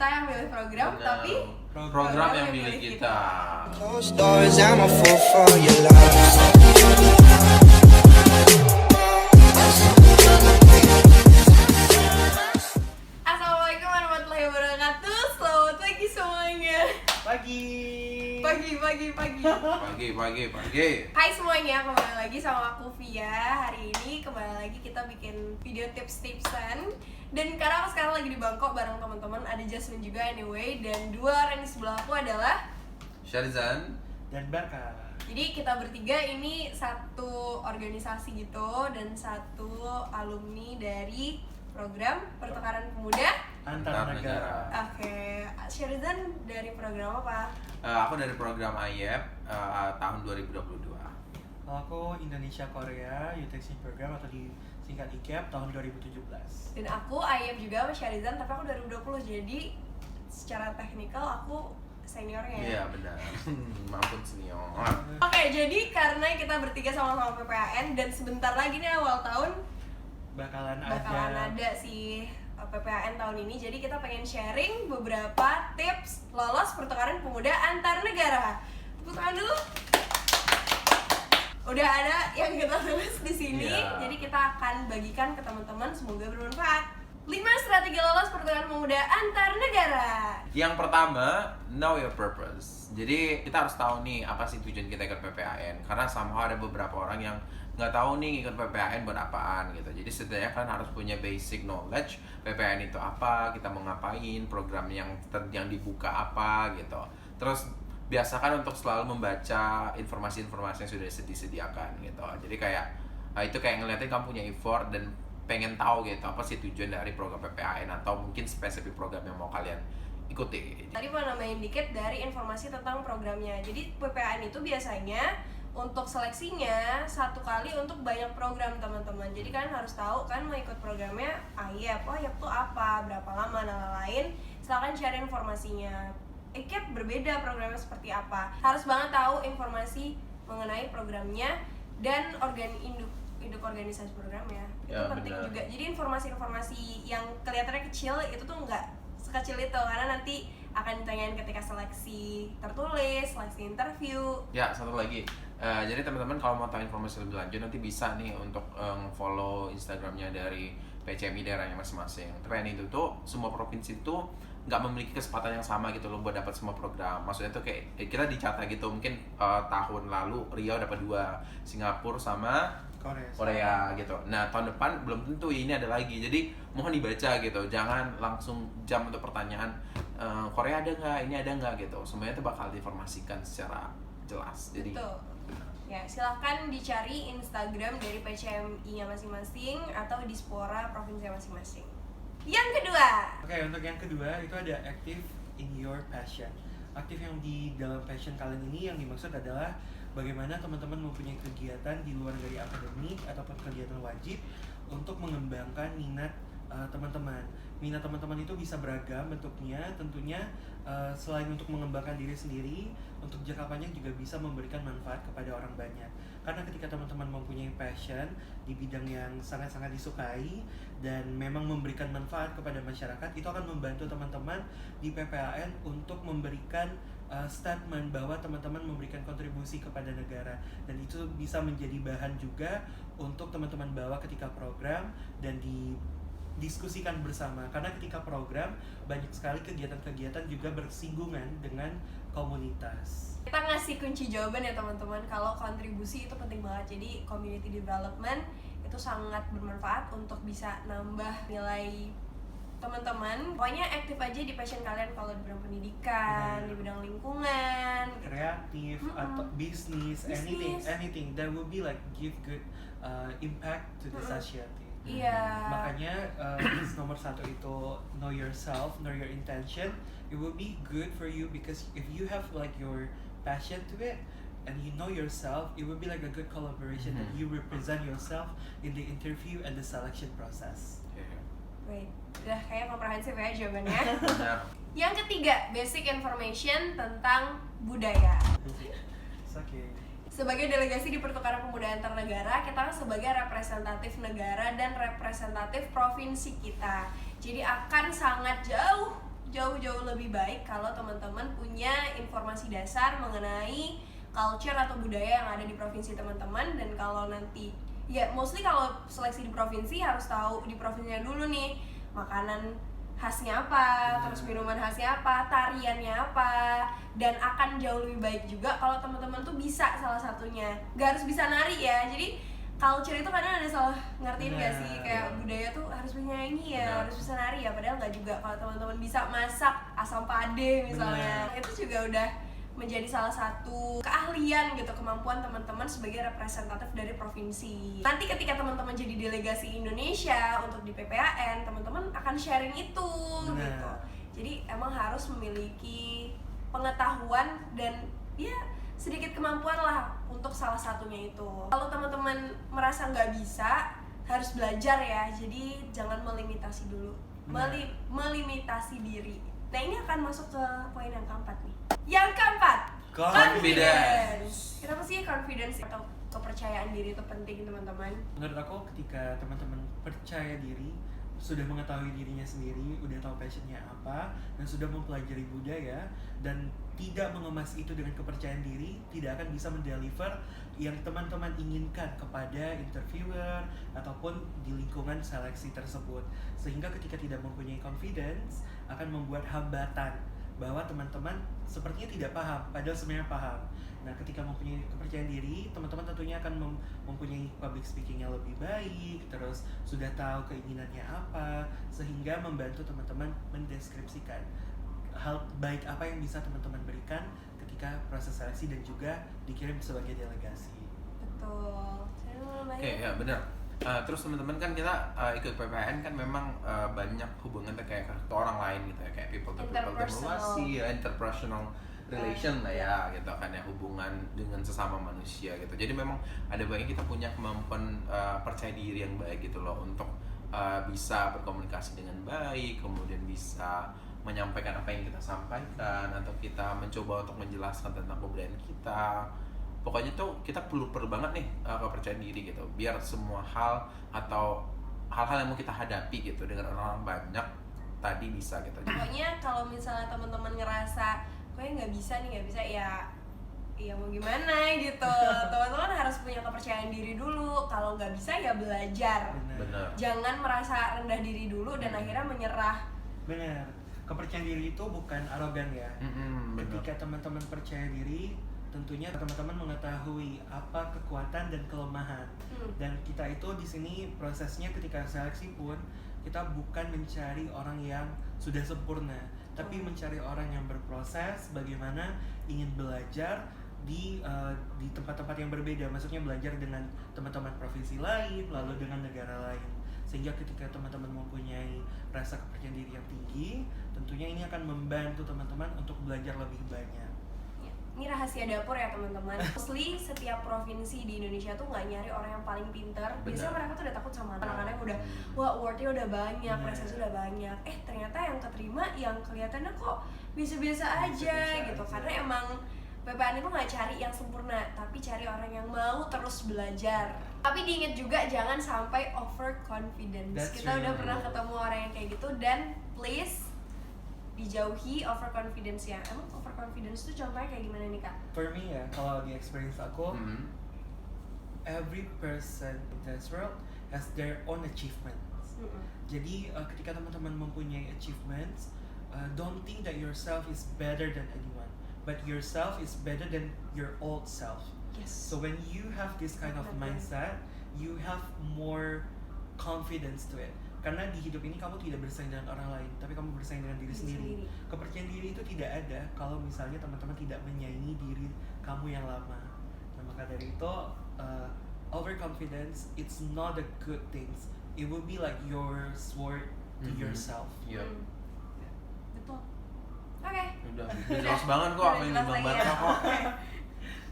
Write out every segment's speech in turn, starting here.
kita yang milih program, tapi program yang milih kita. Closed doors, I'm a fool for your love. Assalamualaikum warahmatullahi wabarakatuh. Selamat pagi semuanya. Pagi. Pagi. Hai semuanya, kembali lagi sama aku Via. Hari ini kembali lagi kita bikin video tips-tipsan. Dan karena aku sekarang lagi di Bangkok bareng teman-teman, ada Jasmine juga anyway. Dan dua orang di sebelah aku adalah Syarizan Dan Barka. jadi kita bertiga ini satu organisasi gitu dan satu alumni dari program Pertukaran Pemuda Antar negara. Oke, Syarizan dari program apa? Aku dari program IEP tahun 2022. Aku Indonesia Korea Youth Exchange Program atau disingkat IKEP tahun 2017. Dan aku IEP juga sama Syarizan, tapi aku 2020, jadi secara teknikal aku seniornya. Iya benar. Mampun senior. Oke, jadi karena kita bertiga sama-sama PPAN dan sebentar lagi nih awal tahun Bakalan ada sih PPAN tahun ini, jadi kita pengen sharing beberapa tips lolos pertukaran pemuda antar negara. Tepuk tangan dulu. Udah ada yang kita tulis di sini, jadi kita akan bagikan ke teman-teman, semoga bermanfaat. 5 strategi lolos pertukaran pemuda antar negara. Yang pertama, know your purpose. Jadi kita harus tahu nih apa sih tujuan kita ikut PPAN. Karena somehow ada beberapa orang yang nggak tahu nih ikut PPAN buat apaan gitu. Jadi setidaknya kan harus punya basic knowledge PPAN itu apa, kita mau ngapain, program yang dibuka apa gitu. Terus biasakan untuk selalu membaca informasi-informasi yang sudah disediakan gitu. Jadi kayak itu kayak ngeliatin kamu punya effort dan pengen tahu gitu apa sih tujuan dari program PPAN atau mungkin spesifik program yang mau kalian ikuti. Tadi mau nambahin dikit dari informasi tentang programnya. Jadi PPAN itu biasanya untuk seleksinya satu kali untuk banyak program teman-teman. Jadi kan harus tahu kan mau ikut programnya IEP, IEP tuh apa, berapa lama, dan lain-lain. Silakan share informasinya. IKEP berbeda programnya seperti apa. Harus banget tahu informasi mengenai programnya dan induk organisasi programnya. Itu penting benar. juga. Jadi informasi-informasi yang kelihatannya kecil itu tuh nggak sekecil itu, karena nanti akan ditanyain ketika seleksi tertulis, seleksi interview. Ya, satu lagi. Jadi teman-teman kalau mau tahu informasi lebih lanjut nanti bisa nih untuk follow Instagramnya dari PCMI daerahnya masing-masing. PPAN itu tuh semua provinsi tuh nggak memiliki kesempatan yang sama gitu loh buat dapat semua program. Maksudnya tuh kayak kita dicatat gitu, mungkin tahun lalu Riau dapat 2, Singapura sama Korea gitu. Nah tahun depan belum tentu ini ada lagi. Jadi mohon dibaca gitu, jangan langsung jam untuk pertanyaan Korea ada nggak, ini ada nggak gitu. Semuanya itu bakal diinformasikan secara jelas. Jadi Betul. Ya, silahkan dicari Instagram dari PCMI-nya masing-masing atau Dispora provinsi masing-masing. Yang kedua, Oke, untuk yang kedua itu ada active in your passion. Aktif yang di dalam passion kalian ini yang dimaksud adalah bagaimana teman-teman mempunyai kegiatan di luar dari akademik ataupun kegiatan wajib untuk mengembangkan minat teman-teman. Minat teman-teman itu bisa beragam bentuknya, tentunya selain untuk mengembangkan diri sendiri, untuk jangka panjang juga bisa memberikan manfaat kepada orang banyak. Karena ketika teman-teman mempunyai passion di bidang yang sangat-sangat disukai dan memang memberikan manfaat kepada masyarakat, itu akan membantu teman-teman di PPAN untuk memberikan statement bahwa teman-teman memberikan kontribusi kepada negara, dan itu bisa menjadi bahan juga untuk teman-teman bawa ketika program dan didiskusikan bersama. Karena ketika program banyak sekali kegiatan-kegiatan juga bersinggungan dengan komunitas. kita ngasih kunci jawaban ya teman-teman, kalau kontribusi itu penting banget. Jadi community development itu sangat bermanfaat untuk bisa nambah nilai teman-teman. Pokoknya aktif aja di passion kalian, kalau di bidang pendidikan, di bidang lingkungan, Kreatif atau bisnis, anything that will be like give good impact to the society. Iya. Makanya tips nomor 1 itu know yourself, know your intention. It will be good for you because if you have like your passion to it and you know yourself, it will be like a good collaboration that you represent yourself in the interview and the selection process. Wait, udah kayak komprehensif ya jawabannya. benar. Yang ketiga, basic information tentang budaya. It's okay. Sebagai delegasi di Pertukaran Pemuda Antar Negara, kita kan sebagai representatif negara dan representatif provinsi kita. Jadi akan sangat jauh lebih baik kalau teman-teman punya informasi dasar mengenai culture atau budaya yang ada di provinsi teman-teman. Dan kalau nanti ya mostly kalau seleksi di provinsi harus tahu di provinsinya dulu nih makanan khasnya apa, terus minuman khasnya apa, tariannya apa. Dan akan jauh lebih baik juga kalau teman-teman tuh bisa salah satunya, gak harus bisa nari ya. Jadi culture itu kadang ada salah ngertiin gak sih, kayak budaya tuh harus bisa nyanyi ya, harus bisa nari ya, padahal nggak juga. Kalau teman-teman bisa masak asam pade misalnya, itu juga udah menjadi salah satu keahlian gitu, kemampuan teman-teman sebagai representatif dari provinsi. Nanti ketika teman-teman jadi delegasi Indonesia untuk di PPAN, teman-teman akan sharing itu gitu. Jadi emang harus memiliki pengetahuan dan ya sedikit kemampuan lah untuk salah satunya itu. Kalau teman-teman merasa nggak bisa, harus belajar ya. Jadi jangan melimitasi dulu, melimitasi diri. Nah ini akan masuk ke poin yang keempat nih. Yang keempat, confidence. Kenapa sih confidence atau kepercayaan diri itu penting teman-teman? Menurut aku ketika teman-teman percaya diri, sudah mengetahui dirinya sendiri, udah tahu passionnya apa, dan sudah mempelajari budaya, dan tidak mengemas itu dengan kepercayaan diri, tidak akan bisa mendeliver yang teman-teman inginkan kepada interviewer ataupun di lingkungan seleksi tersebut. Sehingga ketika tidak mempunyai confidence, akan membuat hambatan bahwa teman-teman sepertinya tidak paham, padahal sebenarnya paham. Nah, ketika mempunyai kepercayaan diri, teman-teman tentunya akan mempunyai public speaking yang lebih baik, terus sudah tahu keinginannya apa, sehingga membantu teman-teman mendeskripsikan hal baik apa yang bisa teman-teman berikan ketika proses seleksi dan juga dikirim sebagai delegasi. Betul. Oke, ya benar. Terus teman-teman kan kita ikut PPAN kan memang banyak hubungan kayak ke orang lain gitu ya, kayak people to people diplomasi, ya, interpersonal relation lah ya gitu kan ya, hubungan dengan sesama manusia gitu. Jadi memang ada banyak kita punya kemampuan percaya diri yang baik gitu loh untuk bisa berkomunikasi dengan baik, kemudian bisa menyampaikan apa yang kita sampaikan, atau kita mencoba untuk menjelaskan tentang kebudayaan kita. Pokoknya tuh kita perlu banget nih kepercayaan diri gitu, biar semua hal atau hal-hal yang mau kita hadapi gitu dengan orang banyak tadi bisa gitu. Pokoknya kalau misalnya teman-teman ngerasa kayaknya nggak bisa ya mau gimana gitu. Teman-teman harus punya kepercayaan diri dulu. Kalau nggak bisa ya belajar. Bener. Jangan merasa rendah diri dulu dan akhirnya menyerah. Benar. Kepercayaan diri itu bukan arogan ya. Ketika teman-teman percaya diri, tentunya teman-teman mengetahui apa kekuatan dan kelemahan. Dan kita itu di sini prosesnya ketika seleksi pun kita bukan mencari orang yang sudah sempurna, tapi mencari orang yang berproses, bagaimana ingin belajar di tempat-tempat yang berbeda. Maksudnya belajar dengan teman-teman provinsi lain, lalu dengan negara lain. Sehingga ketika teman-teman mempunyai rasa kepercayaan diri yang tinggi, tentunya ini akan membantu teman-teman untuk belajar lebih banyak. Ini rahasia dapur ya teman-teman. Mostly setiap provinsi di Indonesia tuh nggak nyari orang yang paling pintar. Biasanya mereka tuh udah takut sama anak-anak yang udah wah awardnya udah banyak, prestasi udah banyak. Ternyata yang keterima yang kelihatannya kok biasa-biasa aja gitu. Karena emang PPAN itu nggak cari yang sempurna, tapi cari orang yang mau terus belajar. Tapi diingat juga jangan sampai overconfidence. Kita udah pernah ketemu orang yang kayak gitu, dan please dijauhi overconfidence ya. Emang overconfidence tuh contohnya kayak gimana nih Kak? For me ya, kalau di experience aku, every person in this world has their own achievements. Jadi ketika teman-teman mempunyai achievements, don't think that yourself is better than anyone, but yourself is better than your old self. Yes. So when you have this kind of mindset, you have more confidence to it. Karena di hidup ini kamu tidak bersaing dengan orang lain, tapi kamu bersaing dengan diri sendiri. Kepercayaan diri itu tidak ada kalau misalnya teman-teman tidak menyaingi diri kamu yang lama. Nah, maka dari itu, overconfidence it's not a good thing. It will be like your sword to yourself. Betul. Oke. Udah jelas banget kok apa yang digambarkan kok.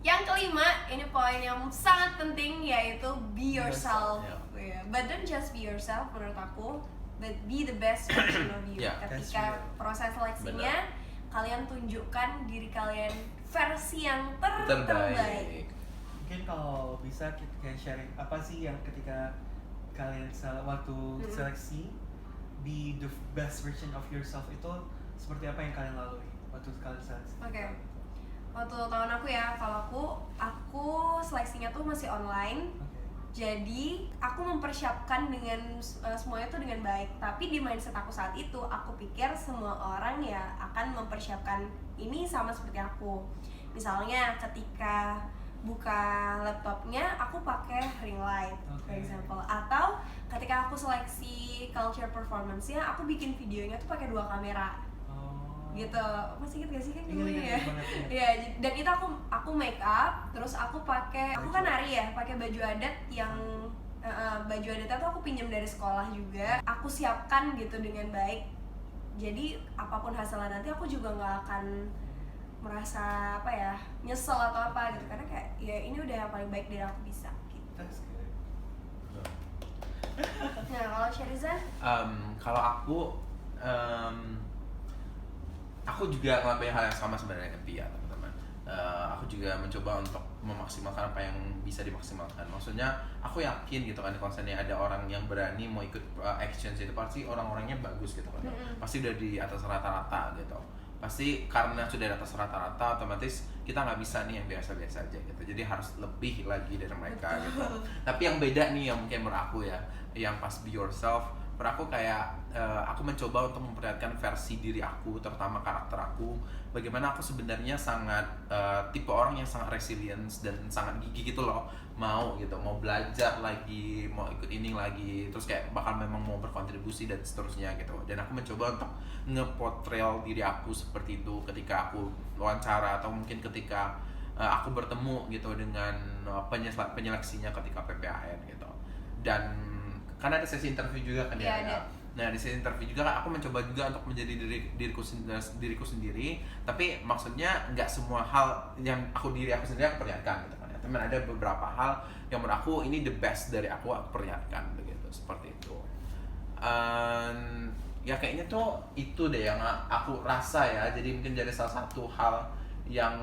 Yang kelima, ini poin yang sangat penting, yaitu be yourself. But don't just be yourself menurut aku, but be the best version of you. Ketika proses seleksinya, kalian tunjukkan diri kalian versi yang terbaik. Mungkin kalau bisa kita sharing apa sih yang ketika kalian waktu seleksi be the best version of yourself itu seperti apa yang kalian lalui waktu kalian saat Oke. Waktu tahun aku ya, kalau aku seleksinya tuh masih online. Jadi aku mempersiapkan dengan semuanya tuh dengan baik. Tapi di mindset aku saat itu, aku pikir semua orang ya akan mempersiapkan ini sama seperti aku. Misalnya ketika buka laptopnya, aku pakai ring light, for example. Atau ketika aku seleksi culture performance-nya, aku bikin videonya tuh pakai 2 kamera. Gitu, masih inget gak sih kan dulu ya? Iya, dan itu aku make up, terus aku kan nari ya, pakai baju adat yang baju adatnya tuh aku pinjam dari sekolah juga. Aku siapkan gitu dengan baik. Jadi apapun hasilnya nanti aku juga nggak akan merasa nyesel atau apa gitu, karena kayak ya ini udah yang paling baik dari aku bisa gitu. Nah, kalau Sherizan? Kalau aku juga ngelakuin hal yang sama sebenarnya dengan Pia, teman-teman. Aku juga mencoba untuk memaksimalkan apa yang bisa dimaksimalkan. Maksudnya aku yakin gitu kan, kalau misalnya ada orang yang berani mau ikut exchange itu pasti orang-orangnya bagus gitu kan. Pasti udah di atas rata-rata gitu. Pasti karena sudah di atas rata-rata, otomatis kita nggak bisa nih yang biasa-biasa aja gitu. Jadi harus lebih lagi dari mereka gitu. Tapi yang beda nih yang mungkin menurut aku ya, yang pas be yourself, menurut aku kayak aku mencoba untuk memperlihatkan versi diri aku, terutama karakter aku. Bagaimana aku sebenarnya sangat tipe orang yang sangat resilience dan sangat gigih gitu loh, mau belajar lagi, mau ikut ini lagi, terus kayak bakal memang mau berkontribusi dan seterusnya gitu. Dan aku mencoba untuk nge-portray diri aku seperti itu ketika aku wawancara atau mungkin ketika aku bertemu gitu dengan penyeleksinya ketika PPAN gitu. Dan karena ada sesi interview juga kan ya. Nah, di sesi interview juga kan aku mencoba juga untuk menjadi diriku sendiri, tapi maksudnya nggak semua hal yang diri aku sendiri aku perlihatkan gitu kan ya. Tapi ada beberapa hal yang menurut aku ini the best dari aku perlihatkan begitu, seperti itu. Ya kayaknya tuh itu deh yang aku rasa ya. Jadi mungkin jadi salah satu hal yang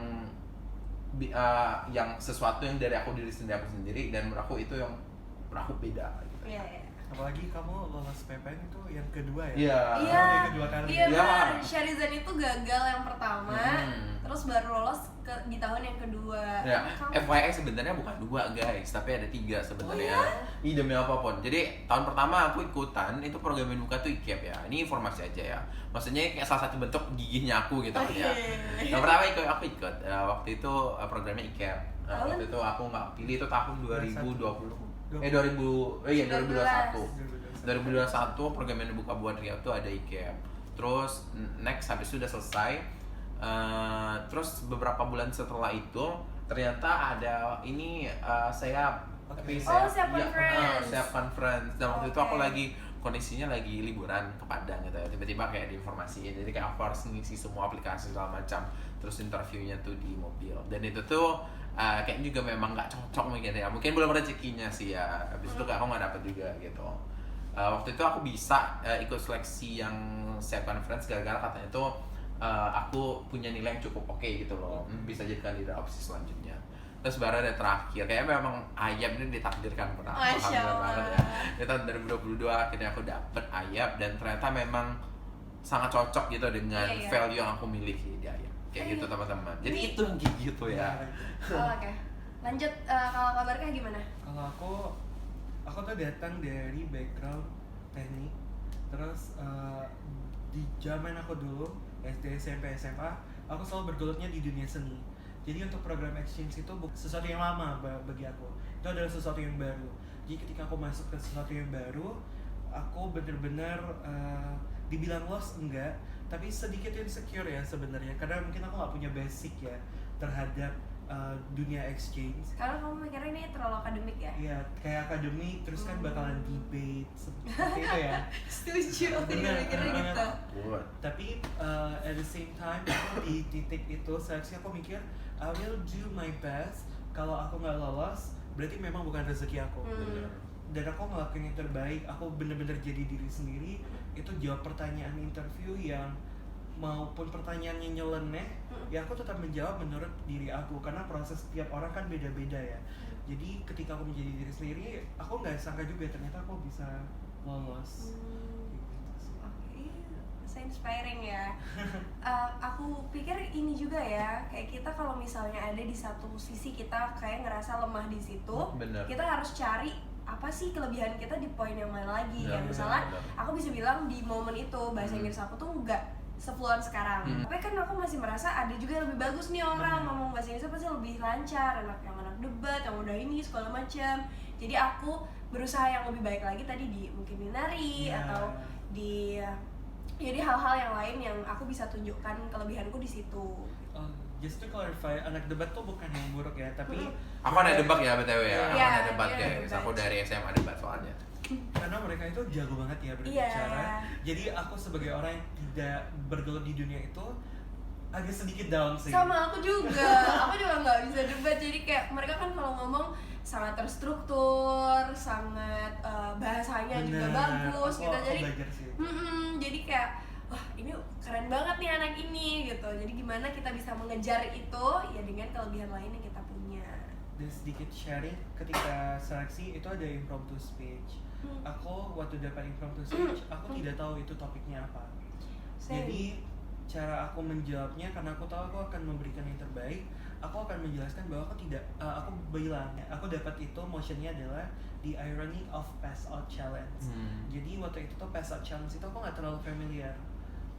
sesuatu yang dari aku sendiri dan menurut aku itu yang menurut aku beda gitu. Iya. Apalagi kamu lolos PPN itu yang kedua ya? Iya. Yang kedua kali. Iya benar. Sherizan itu gagal yang pertama, terus baru lolos di tahun yang kedua. Ya, FYI sebenarnya bukan 2 guys, tapi ada 3 sebenarnya. Ini demi apapun. Jadi tahun pertama aku ikutan itu program yang buka tuh IKEP ya. Ini informasi aja ya. Maksudnya kayak salah satu bentuk gigihnya aku gitu kan ya. Yang pertama aku ikut. Waktu itu programnya IKEP. Waktu itu aku nggak pilih, itu tahun 2021. 2021 program yang dibuka buat Riau tuh ada IKEP. Terus next habis itu udah selesai. Terus beberapa bulan setelah itu ternyata ada ini Siap conference. Dan waktu itu aku lagi kondisinya lagi liburan ke Padang gitu ya. Tiba-tiba kayak diinformasiin, jadi kayak aku harus ngisi semua aplikasi segala macam. Terus interviewnya tuh di mobil. Dan itu tuh kayaknya juga memang nggak cocok mungkin ya. Mungkin belum rezekinya sih ya. Habis itu aku nggak dapet juga gitu. Waktu itu aku bisa ikut seleksi yang Siap conference gara-gara katanya tuh aku punya nilai yang cukup oke gitu loh, bisa jadi kandidat opsi selanjutnya. Terus baru ada terakhir, kayaknya memang Ayab ini ditakdirkan pernah. Masya banget ya. Di tahun 2022 akhirnya aku dapet Ayab dan ternyata memang sangat cocok gitu dengan value yang aku miliki di Ayab. Kayak gitu teman-teman. Jadi itu yang gitu ya. Oke. Lanjut, kalau kabarnya gimana? Kalau aku tuh datang dari background teknik. Terus di zaman aku dulu SD, SMP, SMA, aku selalu bergelutnya di dunia seni. Jadi untuk program exchange itu bukan sesuatu yang lama bagi aku. Itu adalah sesuatu yang baru. Jadi ketika aku masuk ke sesuatu yang baru, aku benar-benar dibilang lost enggak, tapi sedikit insecure ya sebenarnya. Karena mungkin aku nggak punya basic ya terhadap dunia exchange. Karena kamu mikirnya ini terlalu akademik ya? Iya, kayak akademik, terus kan bakalan debate seperti itu ya. Setuju, aku juga mikirnya gitu. Tapi at the same time, aku di titik itu seleksi aku mikir I will do my best. Kalau aku nggak lolos, berarti memang bukan rezeki aku. Dan aku ngelakuin yang terbaik, aku bener-bener jadi diri sendiri. Itu jawab pertanyaan interview yang maupun pertanyaannya nyeleneh, ya aku tetap menjawab menurut diri aku, karena proses setiap orang kan beda-beda ya. Jadi ketika aku menjadi diri sendiri, aku nggak sangka juga ternyata aku bisa lolos. Oke, saya inspiring ya. Aku pikir ini juga ya, kayak kita kalau misalnya ada di satu sisi kita kayak ngerasa lemah di situ, Bener. kita harus cari apa sih kelebihan kita di poin yang mana lagi. Bener, Kayak bener, misalnya bener. aku bisa bilang di momen itu bahasa Inggris aku tuh nggak sefluent sekarang, tapi kan aku masih merasa ada juga yang lebih bagus nih orang ngomong bahasa Inggris pasti lebih lancar, anak debat, yang udah ini segala macam. Jadi aku berusaha yang lebih baik lagi tadi di mungkin di nari atau di jadi hal-hal yang lain yang aku bisa tunjukkan kelebihanku di situ. Just to clarify, anak debat tuh bukan yang buruk ya, tapi Aku anak debat ya BTW ya. Aku Iya, anak debat dia ya. anak debat. Aku dari SMA debat soalnya. karena mereka itu jago banget ya berbicara. Jadi aku sebagai orang yang tidak bergelut di dunia itu agak sedikit down sih. Sama aku juga nggak bisa debat. Jadi kayak mereka kan kalau ngomong sangat terstruktur, sangat bahasanya juga bagus Aku gitu. Jadi belajar sih. jadi kayak wah ini keren banget nih anak ini gitu. Jadi gimana kita bisa mengejar itu ya dengan kelebihan lain yang kita punya. Dan sedikit sharing, ketika seleksi itu ada impromptu speech. Aku waktu dapat impromptu speech, aku tidak tahu itu topiknya apa. Same. Jadi cara aku menjawabnya, karena aku tahu aku akan memberikan yang terbaik, aku akan menjelaskan bahwa aku bilang, aku dapat itu motionnya adalah the irony of pass out challenge. Jadi waktu itu tuh pass out challenge itu aku nggak terlalu familiar.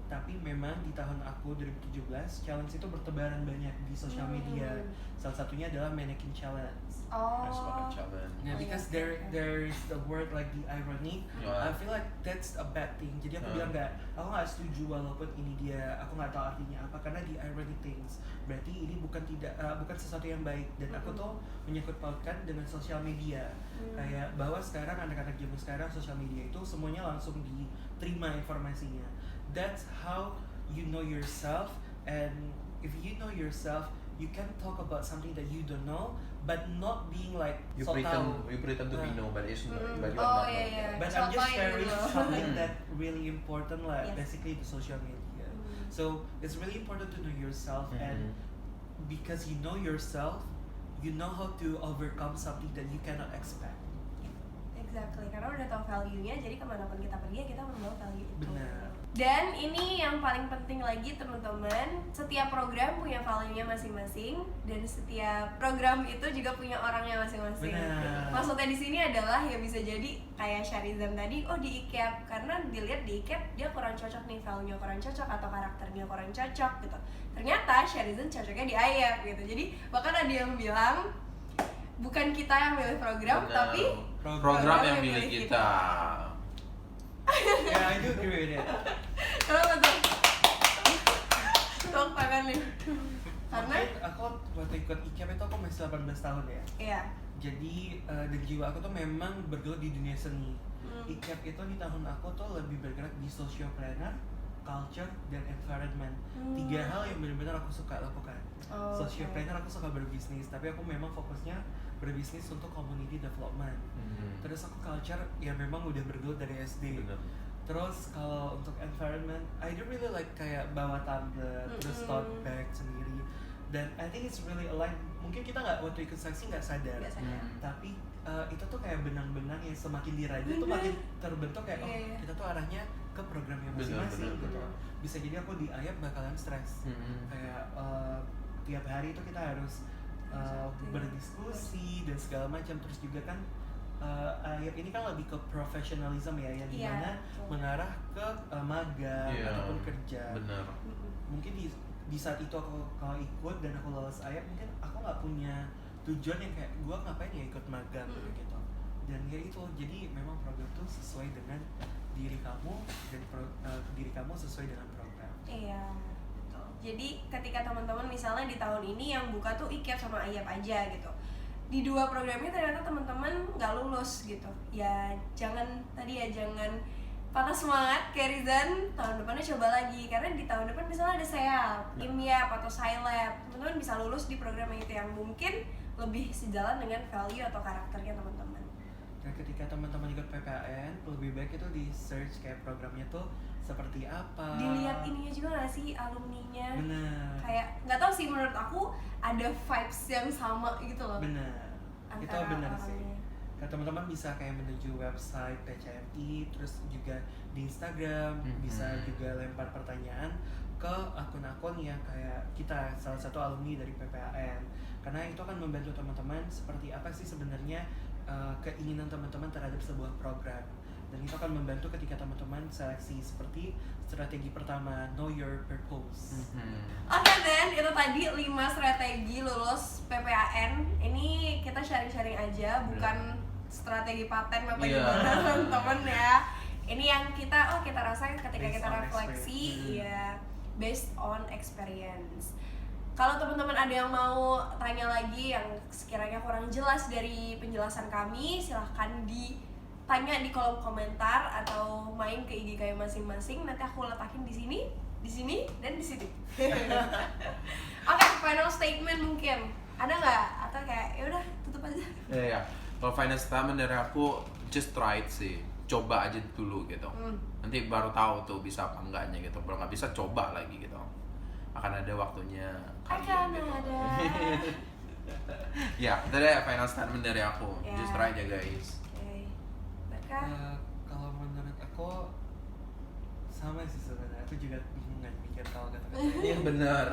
Tapi memang di tahun aku 2017 challenge itu bertebaran banyak di sosial media. Salah satunya adalah mannequin challenge. Nah, because there is the word like the irony, I feel like that's a bad thing. Jadi aku bilang aku nggak setuju walaupun ini aku nggak tahu artinya apa, karena the irony things berarti ini bukan sesuatu yang baik. Dan aku tuh menyangkut pautkan dengan sosial media, kayak bahwa sekarang anak-anak zaman sekarang sosial media itu semuanya langsung diterima informasinya. That's how you know yourself, and if you know yourself, you can talk about something that you don't know, but not being like You so pretend to be know, but it's not. But you are not. Iya. But I'm just Sotoy sharing gitu. something that really important lah, Yes. basically the social media. So it's really important to know yourself, and because you know yourself, you know how to overcome something that you cannot expect. Exactly, karena udah tahu value-nya, jadi kemanapun kita pergi ya kita membawa value itu. Benar. Dan ini yang paling penting lagi teman-teman, setiap program punya value-nya masing-masing dan setiap program itu juga punya orangnya masing-masing. Benar. Maksudnya di sini adalah ya bisa jadi kayak Syarizan tadi, di IKEP karena dilihat di IKEP dia kurang cocok nih, value-nya kurang cocok atau karakternya kurang cocok gitu. Ternyata Syarizan cocoknya di IEP gitu. Jadi bahkan ada yang bilang bukan kita yang milih program, Benar. tapi Program yang milih kita. Yeah, I do agree with it. Kenapa tuh? Tepuk tangan nih. Karena aku waktu ikut IKEP itu aku masih 18 tahun ya. iya. Jadi dan jiwa aku tuh memang bergelut di dunia seni. IKEP itu di tahun aku tuh lebih bergerak di social planner, culture, dan environment. 3 hal yang benar-benar aku suka lakukan. Social planner aku suka berbisnis, tapi aku memang fokusnya berbisnis untuk community development. Terus aku culture ya memang udah bergelut dari SD. Bener. Terus kalau untuk environment, I don't really like kayak bawa tumbler, terus tote bag sendiri. Dan I think it's really aligned. Mungkin kita nggak waktu ikut seleksi nggak sadar, tapi itu tuh kayak benang-benang yang semakin dirajut tuh makin terbentuk kayak kita tuh arahnya ke program yang masing-masing gitu. Bisa jadi aku di IEP bakalan stres. Kayak tiap hari itu kita harus berdiskusi dan segala macam. Terus juga kan IEP ini kan lebih ke professionalism ya, yang dimana mengarah ke magang ataupun kerja. Benar. Mungkin di saat itu aku kalau ikut dan aku lolos IEP, mungkin aku nggak punya tujuan yang kayak gue ngapain ya ikut magang gitu. Dan ya itu, jadi memang program itu sesuai dengan diri kamu dan diri kamu sesuai dengan program. Iya, betul. Jadi ketika teman-teman misalnya di tahun ini yang buka tuh IKEP sama IEP aja gitu, di 2 programnya ternyata teman-teman nggak lulus gitu, ya jangan patah semangat kayak Rizan, tahun depannya coba lagi, karena di tahun depan misalnya ada SEAP, IMYAP atau SciLab, teman-teman bisa lulus di program itu yang mungkin lebih sejalan dengan value atau karakternya teman-teman. Dan ketika teman-teman ikut PPAN, lebih baik itu di search kayak programnya tuh seperti apa. Dilihat ininya juga nggak sih, alumninya. Benar. Kayak nggak tahu sih, menurut aku ada vibes yang sama gitu loh. Benar. Itu Antara benar sih. orangnya. teman-teman bisa kayak menuju website PCMI, terus juga di Instagram bisa juga lempar pertanyaan ke akun-akun yang kayak kita, salah satu alumni dari PPAN, karena itu akan membantu teman-teman seperti apa sih sebenarnya keinginan teman-teman terhadap sebuah program, dan itu akan membantu ketika teman-teman seleksi seperti strategi pertama, know your purpose. Oke Dan, itu tadi 5 strategi lulus PPAN. Ini kita sharing-sharing aja, bukan strategi paten apa gimana teman-teman ya. Ini yang kita rasain ketika Based kita on refleksi, ya based on experience. Kalau teman-teman ada yang mau tanya lagi yang sekiranya kurang jelas dari penjelasan kami, silahkan ditanya di kolom komentar atau main ke IG kayak masing-masing. Nanti aku letakin di sini, dan di sini. Oke, final statement mungkin ada nggak? Atau kayak ya udah tutup aja? Iya. Kalau final statement dari aku, just try it sih. Coba aja dulu gitu. Nanti baru tahu tuh bisa apa enggaknya gitu. Kalau nggak bisa, coba lagi gitu. Akan ada waktunya kalian gitu. Ya, itu deh final statement dari aku. Just try aja guys. Kalau menurut aku sama sih sebenarnya. Aku juga bingung mikir kalau kata-kata Iya benar.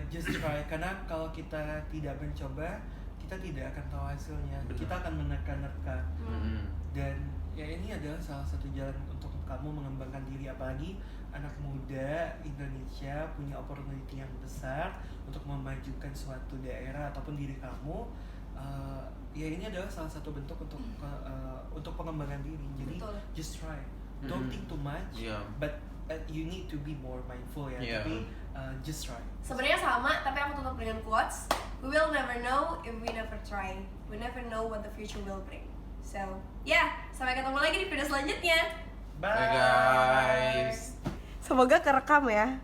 Just try, karena kalau kita tidak mencoba, kita tidak akan tahu hasilnya. Benar. Kita akan menerka-nerka. Dan ya ini adalah salah satu jalan untuk kamu mengembangkan diri, apalagi anak muda Indonesia punya opportunity yang besar untuk memajukan suatu daerah ataupun diri kamu. Ya ini adalah salah satu bentuk untuk pengembangan diri. Jadi just try, don't think too much, but you need to be more mindful ya. Tapi just try. Sebenarnya sama, tapi aku tutup dengan quotes. We will never know if we never try. We never know what the future will bring. So, sampai ketemu lagi di video selanjutnya. Bye, Bye guys. Semoga kerekam ya.